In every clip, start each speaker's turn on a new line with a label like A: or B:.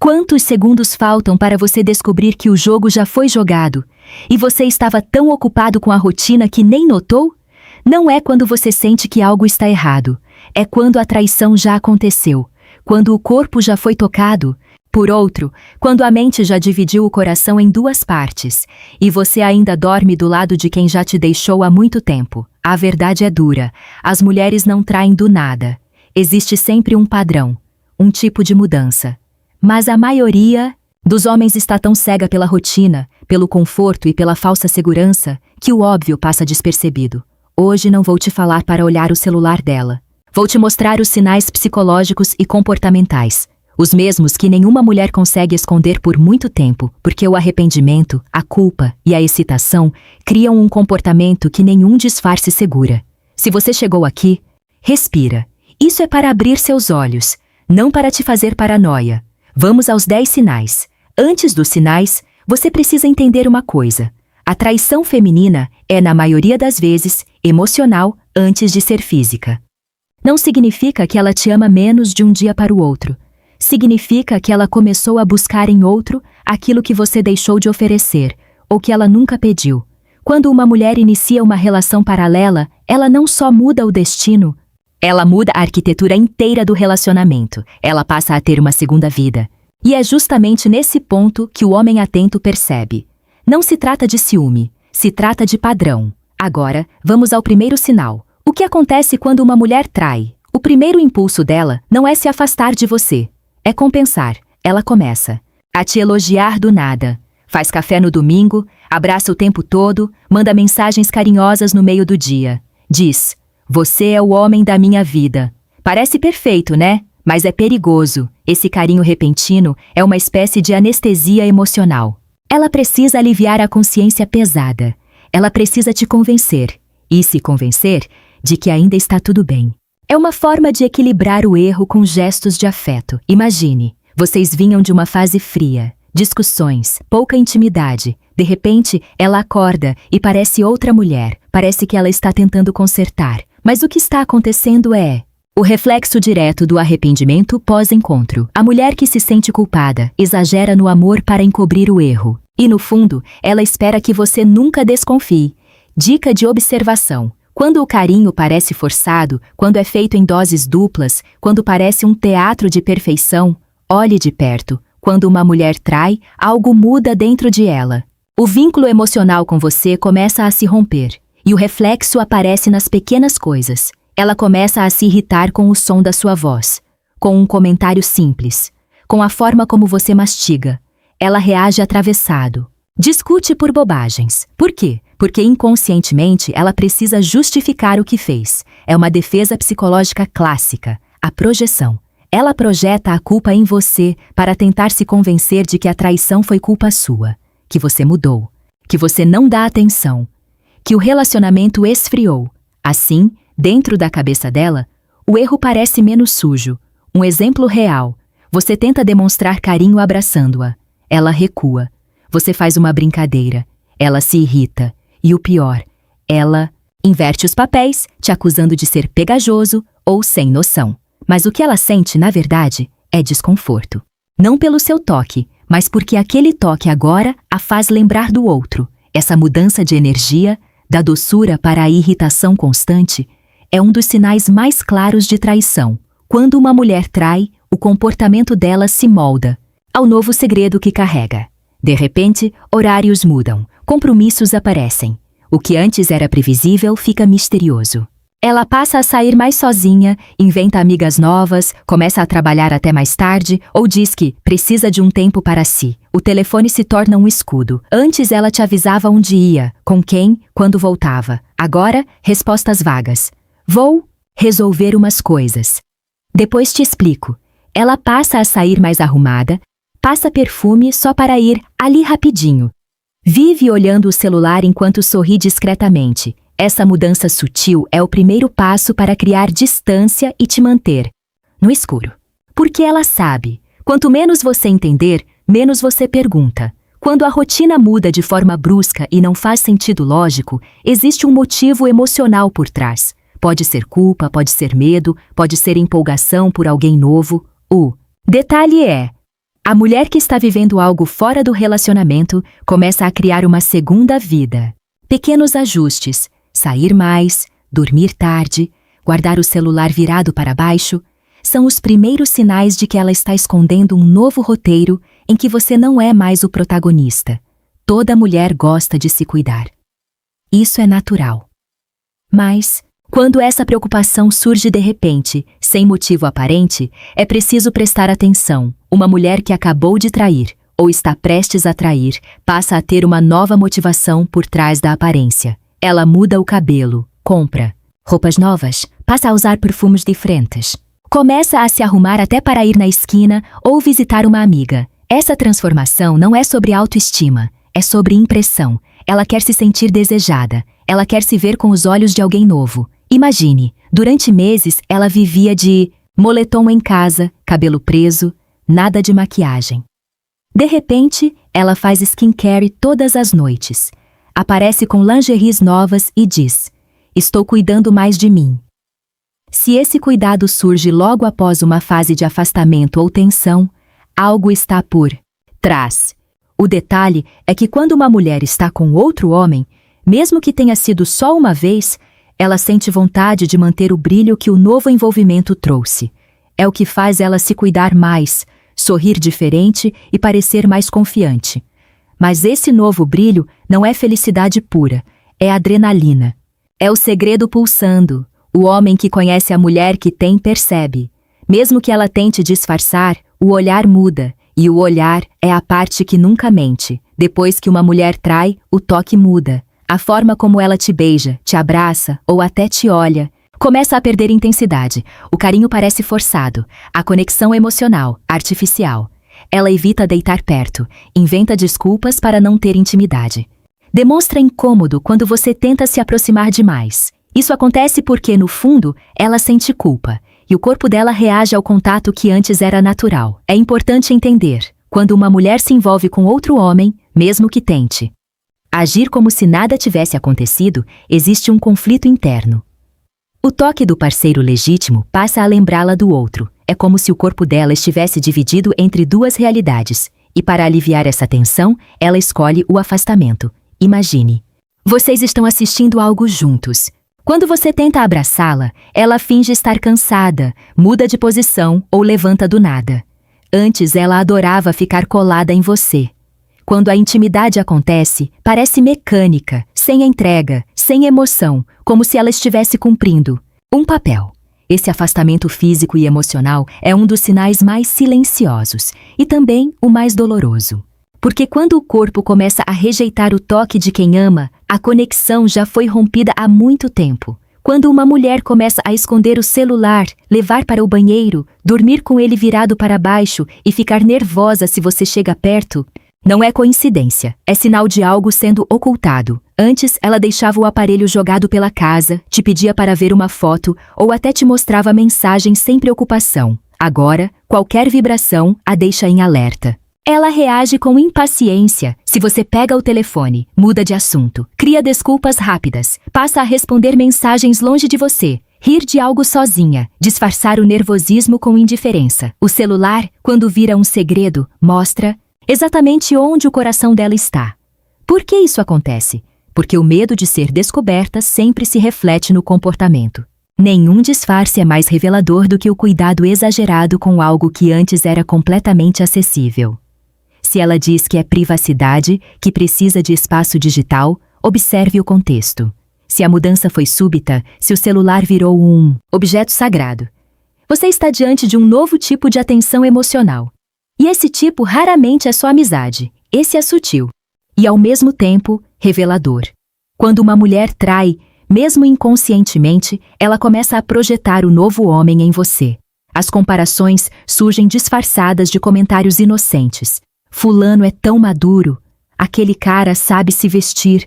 A: Quantos segundos faltam para você descobrir que o jogo já foi jogado e você estava tão ocupado com a rotina que nem notou? Não é quando você sente que algo está errado, é quando a traição já aconteceu, quando o corpo já foi tocado. Por outro, quando a mente já dividiu o coração em duas partes e você ainda dorme do lado de quem já te deixou há muito tempo. A verdade é dura, as mulheres não traem do nada. Existe sempre um padrão, um tipo de mudança. Mas a maioria dos homens está tão cega pela rotina, pelo conforto e pela falsa segurança, que o óbvio passa despercebido. Hoje não vou te falar para olhar o celular dela. Vou te mostrar os sinais psicológicos e comportamentais. Os mesmos que nenhuma mulher consegue esconder por muito tempo, porque o arrependimento, a culpa e a excitação criam um comportamento que nenhum disfarce segura. Se você chegou aqui, respira. Isso é para abrir seus olhos, não para te fazer paranoia. Vamos aos 10 sinais. Antes dos sinais, você precisa entender uma coisa. A traição feminina é, na maioria das vezes, emocional antes de ser física. Não significa que ela te ama menos de um dia para o outro. Significa que ela começou a buscar em outro aquilo que você deixou de oferecer, ou que ela nunca pediu. Quando uma mulher inicia uma relação paralela, ela não só muda o destino, ela muda a arquitetura inteira do relacionamento. Ela passa a ter uma segunda vida. E é justamente nesse ponto que o homem atento percebe. Não se trata de ciúme, se trata de padrão. Agora, vamos ao primeiro sinal. O que acontece quando uma mulher trai? O primeiro impulso dela não é se afastar de você. É compensar. Ela começa a te elogiar do nada. Faz café no domingo, abraça o tempo todo, manda mensagens carinhosas no meio do dia. Diz: "Você é o homem da minha vida." Parece perfeito, né? Mas é perigoso. Esse carinho repentino é uma espécie de anestesia emocional. Ela precisa aliviar a consciência pesada. Ela precisa te convencer, e se convencer, de que ainda está tudo bem. É uma forma de equilibrar o erro com gestos de afeto. Imagine, vocês vinham de uma fase fria, discussões, pouca intimidade. De repente, ela acorda e parece outra mulher. Parece que ela está tentando consertar. Mas o que está acontecendo é o reflexo direto do arrependimento pós-encontro. A mulher que se sente culpada exagera no amor para encobrir o erro. E no fundo, ela espera que você nunca desconfie. Dica de observação. Quando o carinho parece forçado, quando é feito em doses duplas, quando parece um teatro de perfeição, olhe de perto. Quando uma mulher trai, algo muda dentro de ela. O vínculo emocional com você começa a se romper. E o reflexo aparece nas pequenas coisas. Ela começa a se irritar com o som da sua voz, com um comentário simples, com a forma como você mastiga. Ela reage atravessado. Discute por bobagens. Por quê? Porque inconscientemente ela precisa justificar o que fez. É uma defesa psicológica clássica, a projeção. Ela projeta a culpa em você para tentar se convencer de que a traição foi culpa sua, que você mudou, que você não dá atenção, que o relacionamento esfriou. Assim, dentro da cabeça dela, o erro parece menos sujo. Um exemplo real. Você tenta demonstrar carinho abraçando-a. Ela recua. Você faz uma brincadeira. Ela se irrita. E o pior, ela inverte os papéis, te acusando de ser pegajoso ou sem noção. Mas o que ela sente, na verdade, é desconforto. Não pelo seu toque, mas porque aquele toque agora a faz lembrar do outro. Essa mudança de energia, da doçura para a irritação constante, é um dos sinais mais claros de traição. Quando uma mulher trai, o comportamento dela se molda ao novo segredo que carrega. De repente, horários mudam, compromissos aparecem. O que antes era previsível fica misterioso. Ela passa a sair mais sozinha, inventa amigas novas, começa a trabalhar até mais tarde ou diz que precisa de um tempo para si. O telefone se torna um escudo. Antes ela te avisava onde ia, com quem, quando voltava. Agora, respostas vagas. Vou resolver umas coisas. Depois te explico. Ela passa a sair mais arrumada, passa perfume só para ir ali rapidinho. Vive olhando o celular enquanto sorri discretamente. Essa mudança sutil é o primeiro passo para criar distância e te manter no escuro. Porque ela sabe, quanto menos você entender, menos você pergunta. Quando a rotina muda de forma brusca e não faz sentido lógico, existe um motivo emocional por trás. Pode ser culpa, pode ser medo, pode ser empolgação por alguém novo. O detalhe é, A mulher que está vivendo algo fora do relacionamento começa a criar uma segunda vida. Pequenos ajustes, sair mais, dormir tarde, guardar o celular virado para baixo, são os primeiros sinais de que ela está escondendo um novo roteiro em que você não é mais o protagonista. Toda mulher gosta de se cuidar. Isso é natural. Mas, quando essa preocupação surge de repente, sem motivo aparente, é preciso prestar atenção. Uma mulher que acabou de trair, ou está prestes a trair, passa a ter uma nova motivação por trás da aparência. Ela muda o cabelo, compra roupas novas, passa a usar perfumes diferentes. Começa a se arrumar até para ir na esquina ou visitar uma amiga. Essa transformação não é sobre autoestima, é sobre impressão. Ela quer se sentir desejada, ela quer se ver com os olhos de alguém novo. Imagine, durante meses ela vivia de moletom em casa, cabelo preso, nada de maquiagem. De repente, ela faz skincare todas as noites. Aparece com lingeries novas e diz: "Estou cuidando mais de mim." Se esse cuidado surge logo após uma fase de afastamento ou tensão, algo está por trás. O detalhe é que quando uma mulher está com outro homem, mesmo que tenha sido só uma vez, ela sente vontade de manter o brilho que o novo envolvimento trouxe. É o que faz ela se cuidar mais, sorrir diferente e parecer mais confiante. Mas esse novo brilho não é felicidade pura, é adrenalina. É o segredo pulsando. O homem que conhece a mulher que tem percebe. Mesmo que ela tente disfarçar, o olhar muda, e o olhar é a parte que nunca mente. Depois que uma mulher trai, o toque muda. A forma como ela te beija, te abraça ou até te olha começa a perder intensidade. O carinho parece forçado, a conexão emocional, artificial. Ela evita deitar perto, inventa desculpas para não ter intimidade. Demonstra incômodo quando você tenta se aproximar demais. Isso acontece porque, no fundo, ela sente culpa, e o corpo dela reage ao contato que antes era natural. É importante entender, quando uma mulher se envolve com outro homem, mesmo que tente agir como se nada tivesse acontecido, existe um conflito interno. O toque do parceiro legítimo passa a lembrá-la do outro. É como se o corpo dela estivesse dividido entre duas realidades, e para aliviar essa tensão, ela escolhe o afastamento. Imagine. Vocês estão assistindo algo juntos. Quando você tenta abraçá-la, ela finge estar cansada, muda de posição ou levanta do nada. Antes ela adorava ficar colada em você. Quando a intimidade acontece, parece mecânica, sem entrega, sem emoção, como se ela estivesse cumprindo um papel. Esse afastamento físico e emocional é um dos sinais mais silenciosos e também o mais doloroso. Porque quando o corpo começa a rejeitar o toque de quem ama, a conexão já foi rompida há muito tempo. Quando uma mulher começa a esconder o celular, levar para o banheiro, dormir com ele virado para baixo e ficar nervosa se você chega perto, não é coincidência, é sinal de algo sendo ocultado. Antes, ela deixava o aparelho jogado pela casa, te pedia para ver uma foto ou até te mostrava mensagem sem preocupação. Agora, qualquer vibração a deixa em alerta. Ela reage com impaciência se você pega o telefone, muda de assunto, cria desculpas rápidas, passa a responder mensagens longe de você, rir de algo sozinha, disfarçar o nervosismo com indiferença. O celular, quando vira um segredo, mostra exatamente onde o coração dela está. Por que isso acontece? Porque o medo de ser descoberta sempre se reflete no comportamento. Nenhum disfarce é mais revelador do que o cuidado exagerado com algo que antes era completamente acessível. Se ela diz que é privacidade, que precisa de espaço digital, observe o contexto. Se a mudança foi súbita, se o celular virou um objeto sagrado, você está diante de um novo tipo de atenção emocional. E esse tipo raramente é só amizade, esse é sutil. E ao mesmo tempo, revelador. Quando uma mulher trai, mesmo inconscientemente, ela começa a projetar o novo homem em você. As comparações surgem disfarçadas de comentários inocentes. Fulano é tão maduro, aquele cara sabe se vestir.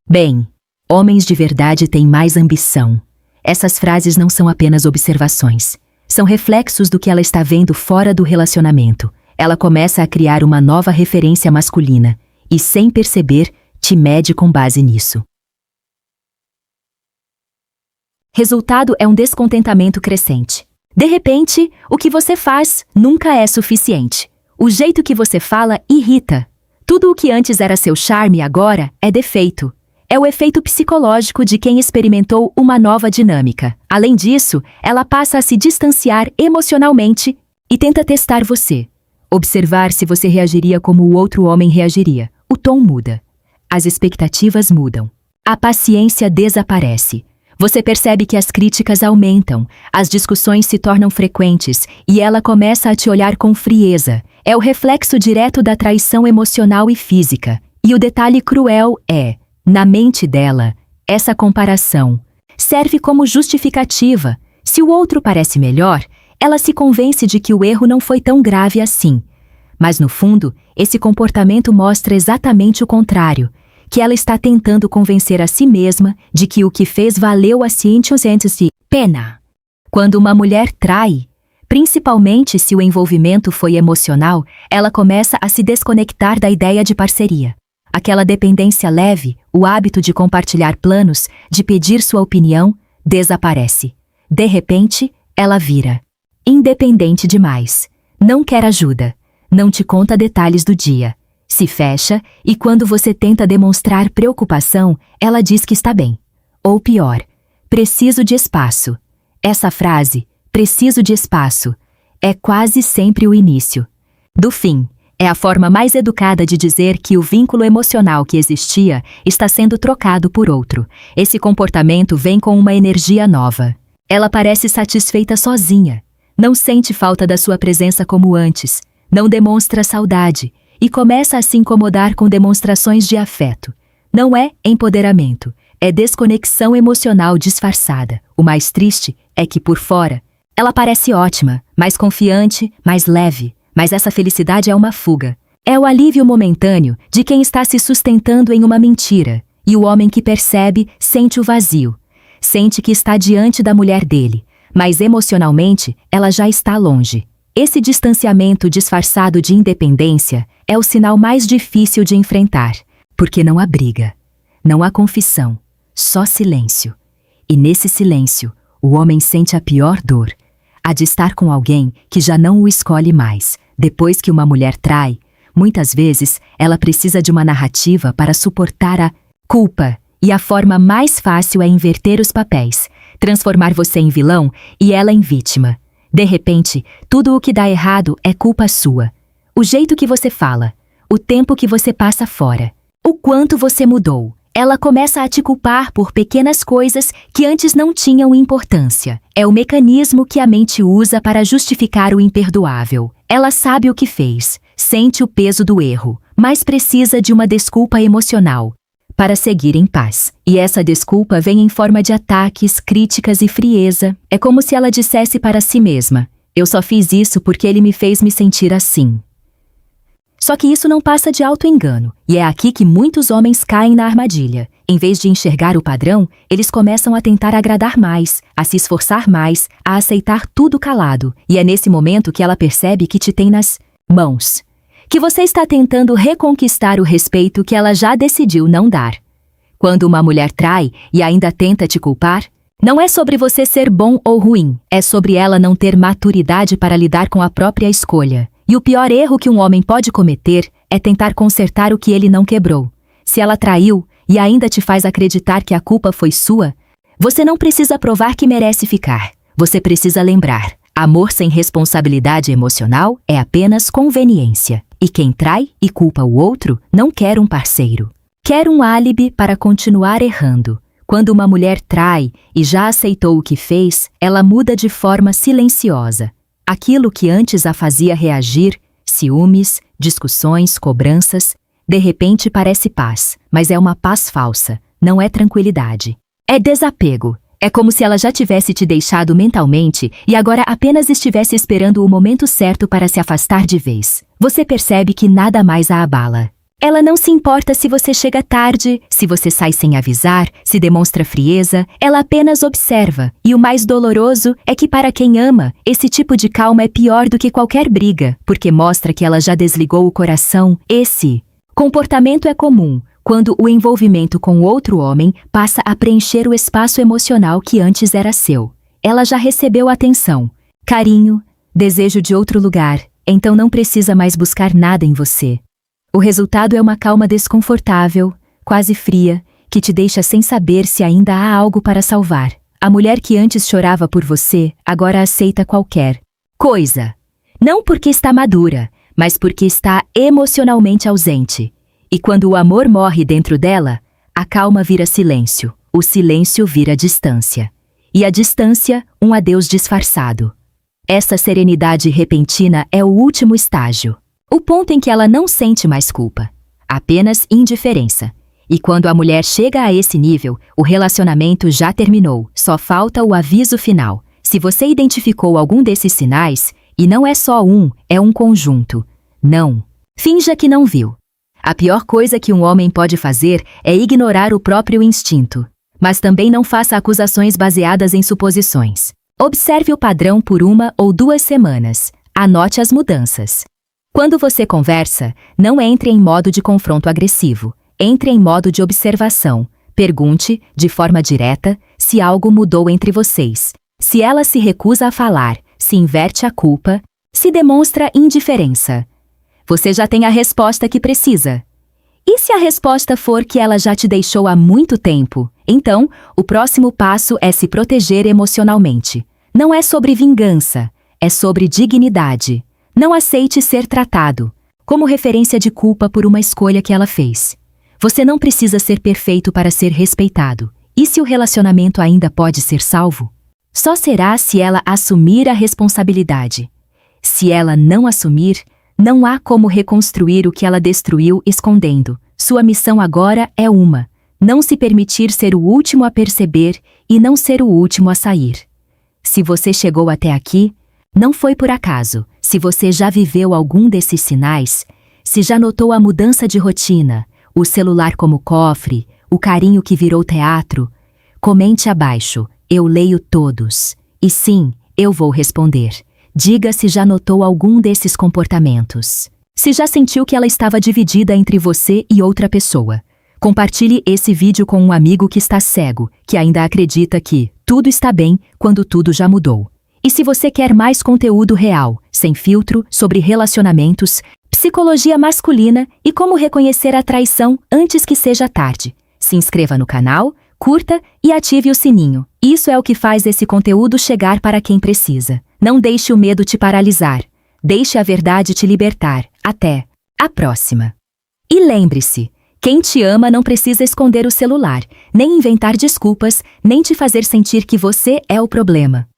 A: Bem, homens de verdade têm mais ambição. Essas frases não são apenas observações. São reflexos do que ela está vendo fora do relacionamento. Ela começa a criar uma nova referência masculina e, sem perceber, te mede com base nisso. Resultado é um descontentamento crescente. De repente, o que você faz nunca é suficiente. O jeito que você fala irrita. Tudo o que antes era seu charme agora é defeito. É o efeito psicológico de quem experimentou uma nova dinâmica. Além disso, ela passa a se distanciar emocionalmente e tenta testar você. Observar se você reagiria como o outro homem reagiria. O tom muda. As expectativas mudam. A paciência desaparece. Você percebe que as críticas aumentam, as discussões se tornam frequentes e ela começa a te olhar com frieza. É o reflexo direto da traição emocional e física. E o detalhe cruel é, na mente dela, essa comparação serve como justificativa. Se o outro parece melhor, ela se convence de que o erro não foi tão grave assim. Mas no fundo, esse comportamento mostra exatamente o contrário, que ela está tentando convencer a si mesma de que o que fez valeu a pena. Quando uma mulher trai, principalmente se o envolvimento foi emocional, ela começa a se desconectar da ideia de parceria. Aquela dependência leve, o hábito de compartilhar planos, de pedir sua opinião, desaparece. De repente, ela vira independente demais. Não quer ajuda. Não te conta detalhes do dia. Se fecha e quando você tenta demonstrar preocupação, ela diz que está bem. Ou pior, preciso de espaço. Essa frase, preciso de espaço, é quase sempre o início do fim. É a forma mais educada de dizer que o vínculo emocional que existia está sendo trocado por outro. Esse comportamento vem com uma energia nova. Ela parece satisfeita sozinha. Não sente falta da sua presença como antes. Não demonstra saudade. E começa a se incomodar com demonstrações de afeto. Não é empoderamento. É desconexão emocional disfarçada. O mais triste é que, por fora, ela parece ótima, mais confiante, mais leve. Mas essa felicidade é uma fuga. É o alívio momentâneo de quem está se sustentando em uma mentira. E o homem que percebe sente o vazio. Sente que está diante da mulher dele. Mas emocionalmente, ela já está longe. Esse distanciamento disfarçado de independência é o sinal mais difícil de enfrentar. Porque não há briga. Não há confissão. Só silêncio. E nesse silêncio, o homem sente a pior dor. A de estar com alguém que já não o escolhe mais. Depois que uma mulher trai, muitas vezes ela precisa de uma narrativa para suportar a culpa. E a forma mais fácil é inverter os papéis, transformar você em vilão e ela em vítima. De repente, tudo o que dá errado é culpa sua. O jeito que você fala, o tempo que você passa fora, o quanto você mudou. Ela começa a te culpar por pequenas coisas que antes não tinham importância. É o mecanismo que a mente usa para justificar o imperdoável. Ela sabe o que fez, sente o peso do erro, mas precisa de uma desculpa emocional para seguir em paz. E essa desculpa vem em forma de ataques, críticas e frieza. É como se ela dissesse para si mesma: eu só fiz isso porque ele me fez me sentir assim. Só que isso não passa de auto-engano, e é aqui que muitos homens caem na armadilha. Em vez de enxergar o padrão, eles começam a tentar agradar mais, a se esforçar mais, a aceitar tudo calado. E é nesse momento que ela percebe que te tem nas mãos. Que você está tentando reconquistar o respeito que ela já decidiu não dar. Quando uma mulher trai e ainda tenta te culpar, não é sobre você ser bom ou ruim, é sobre ela não ter maturidade para lidar com a própria escolha. E o pior erro que um homem pode cometer é tentar consertar o que ele não quebrou. Se ela traiu e ainda te faz acreditar que a culpa foi sua, você não precisa provar que merece ficar. Você precisa lembrar: amor sem responsabilidade emocional é apenas conveniência. E quem trai e culpa o outro não quer um parceiro. Quer um álibi para continuar errando. Quando uma mulher trai e já aceitou o que fez, ela muda de forma silenciosa. Aquilo que antes a fazia reagir, ciúmes, discussões, cobranças, de repente parece paz, mas é uma paz falsa, não é tranquilidade. É desapego. É como se ela já tivesse te deixado mentalmente e agora apenas estivesse esperando o momento certo para se afastar de vez. Você percebe que nada mais a abala. Ela não se importa se você chega tarde, se você sai sem avisar, se demonstra frieza, ela apenas observa. E o mais doloroso é que para quem ama, esse tipo de calma é pior do que qualquer briga, porque mostra que ela já desligou o coração. Esse comportamento é comum quando o envolvimento com outro homem passa a preencher o espaço emocional que antes era seu. Ela já recebeu atenção, carinho, desejo de outro lugar. então não precisa mais buscar nada em você. O resultado é uma calma desconfortável, quase fria, que te deixa sem saber se ainda há algo para salvar. A mulher que antes chorava por você, agora aceita qualquer coisa. Não porque está madura, mas porque está emocionalmente ausente. E quando o amor morre dentro dela, a calma vira silêncio, o silêncio vira distância. E a distância, um adeus disfarçado. Essa serenidade repentina é o último estágio. O ponto em que ela não sente mais culpa, apenas indiferença. E quando a mulher chega a esse nível, o relacionamento já terminou, só falta o aviso final. Se você identificou algum desses sinais, e não é só um, é um conjunto. Não. Finja que não viu. A pior coisa que um homem pode fazer é ignorar o próprio instinto. Mas também não faça acusações baseadas em suposições. Observe o padrão por 1 ou 2 semanas. Anote as mudanças. Quando você conversa, não entre em modo de confronto agressivo. Entre em modo de observação. Pergunte, de forma direta, se algo mudou entre vocês. Se ela se recusa a falar, se inverte a culpa, se demonstra indiferença. Você já tem a resposta que precisa. E se a resposta for que ela já te deixou há muito tempo? Então, o próximo passo é se proteger emocionalmente. Não é sobre vingança, é sobre dignidade. Não aceite ser tratado como referência de culpa por uma escolha que ela fez. Você não precisa ser perfeito para ser respeitado. E se o relacionamento ainda pode ser salvo? Só será se ela assumir a responsabilidade. Se ela não assumir, não há como reconstruir o que ela destruiu escondendo. Sua missão agora é uma: não se permitir ser o último a perceber e não ser o último a sair. Se você chegou até aqui, não foi por acaso. Se você já viveu algum desses sinais, se já notou a mudança de rotina, o celular como cofre, o carinho que virou teatro, comente abaixo, eu leio todos. E sim, eu vou responder. Diga se já notou algum desses comportamentos. Se já sentiu que ela estava dividida entre você e outra pessoa. Compartilhe esse vídeo com um amigo que está cego, que ainda acredita que tudo está bem quando tudo já mudou. E se você quer mais conteúdo real, sem filtro, sobre relacionamentos, psicologia masculina e como reconhecer a traição antes que seja tarde, se inscreva no canal, curta e ative o sininho. Isso é o que faz esse conteúdo chegar para quem precisa. Não deixe o medo te paralisar. Deixe a verdade te libertar. Até a próxima. E lembre-se, quem te ama não precisa esconder o celular, nem inventar desculpas, nem te fazer sentir que você é o problema.